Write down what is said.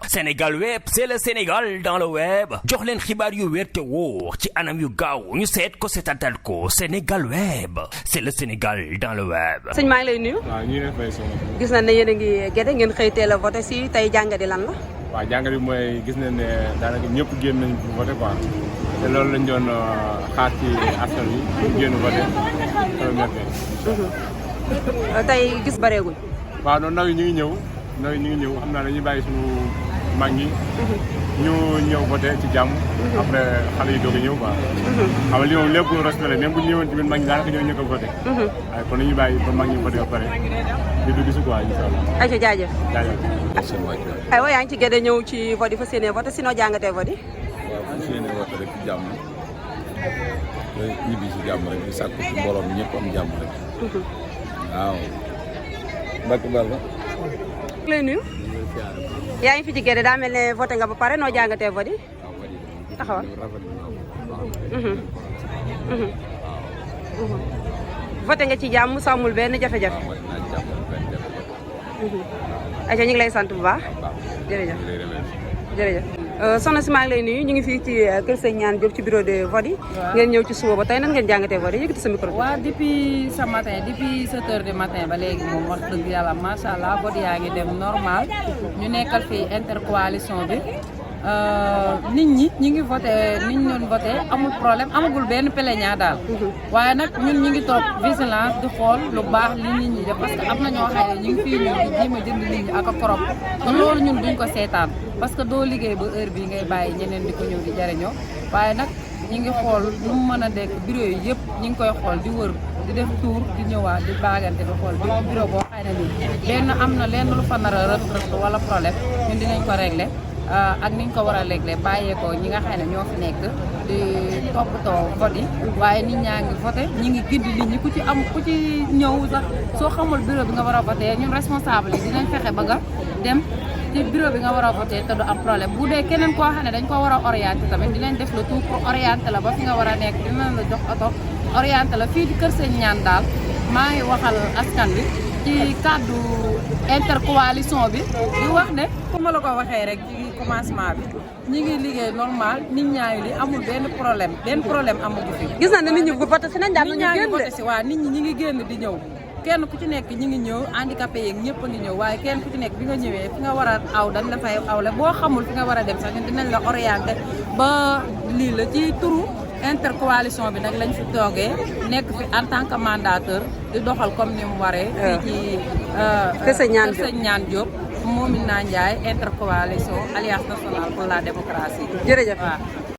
Sénégal web c'est le Sénégal dans le web jox leen xibaar yu wér te wóor ci anam yu gaaw ñu seet ko seetatal ko Sénégal web c'est le Sénégal dans le web. sëñ maa ngi lay nuyu. waaw ñu ngi lay fay soxna. gis nañ ne yéen a ngi Guédé ngeen xëy teel a voté si tey jàngat yi lan la. waaw jàngat bi mooy gis nañ ne daanaka ñëpp génn nañ pour voté quoi te loolu lañ doon xaar ci askan wi ñu génn voté tey gis bareeguñ. waaw noonu ndaw yi ñu ngi ñëw xam naa dañuy bàyyi suñu mag ñi ñu ñëw voté ci jàmm après xale yi doog a ñëw quoi xam nga li moom lépp lu respecté même bu ñu ñëwoon tamit mag ñi daanaka ñoo ñëkk a voté waaye kon nañuy bàyyi ba mag ñi voté ba pare di dugg si quoi incha allah. ayca jaajëf. aywa yaa ngi ci Guédé ñëw ci vote yi fas yéene voté si noo jàngatee vote yi. waaw fas yéene voté rek ci jàmm te ñibbi si jàmm rek di sàkku ci mbooloo mi ñëpp am jàmm rek waaw Mbacke Balla lay nuyu. yaa ngi fi ci Guédé daa mel ne voté nga ba pare noo jàngatee vote yi. taxawal. voté nga ci jàmm sàmmul benn jafe-jafe. ayca ñu ngi lay sant bu baax. jërëjëf jërëjëf. soxna si maa ngi lay nuyu ñu ngi fii ci kër Sëñ Ñaan Diop ci bureau de vote yi. ngeen ñëw ci suba ba tey nan ngeen jàngatee vote yi yëkkati sa micro. waaw depuis ce matin depuis 7 heures du matin ba léegi moom wax dëgg yàlla macha allah vote yaa ngi dem normal ñu nekkal fii intercoalition bi nit ñi ñu ngi voté ni ñu doon voté amul problème amagul benn plaignant daal. waaye nag ñun ñu ngi toog vigilance di xool lu baax li nit ñi def parce que am na ñoo xam ne ñu ngi fii ñëw di jéem a jënd nit ñi ak a korop te loolu ñun duñ ko seetaan parce que doo liggéey ba heure bii ngay bàyyi ñeneen di ko ñëw di jariñoo waaye nag ñu ngi xool lu mu mën a dekk bureau yi yëpp ñu ngi koy xool di wër di def tour di ñëwaat di baagante di xool bi bureau boo xëy na nii benn am na lenn lu fa nar a rëq wala problème ñun dinañ ko régler ak niñ ko war a régler bàyyeekoo ñi nga xam ne ñoo fi nekk di toppatoo vote yi waaye nit ñaa ngi voté ñi ngi gindi nit ñi ku ci ñëw sax soo xamul bureau bi nga war a voté ñun responsable yi dinañ fexe ba nga dem ci bureau bi nga war a voté te du am problème bu dee keneen koo xam ne dañ ko war a orienté tamit dinañ def le tout pour orienté la ba fi nga war a nekk dinañ la jox oto orienté la fii di Kër Sëñ Ñaan daal maa ngi waxal askan bi ci kàddu intercoalition bi di wax ne comme ma la ko waxee rek ci commencement bi ñi ngi liggéey normal nit ñaa ngi li amul benn problème amagu fi. gis naa ne nit ñi bu voté si nañ daal nit ñaa ngi voté si waaw nit ñi ñi ngi génn di ñëw kenn ku ci nekk ñi ngi ñëw handicapé yeeg ñëpp a ngi ñëw waaye kenn ku ci nekk bi nga ñëwee fi nga war a aw dañ la fay awle boo xamul fi nga war a dem sax ñun dinañ la orienté ba lii la ci turu intercoalition bi nag lañ fi toogee nekk fi en tant que mandateur di doxal comme ni mu waree. fii ci Kër Sëñ Ñaan Diop Momina Ndiaye intercoalition alliance nationale pour la démocratie. jërëjëf waaw.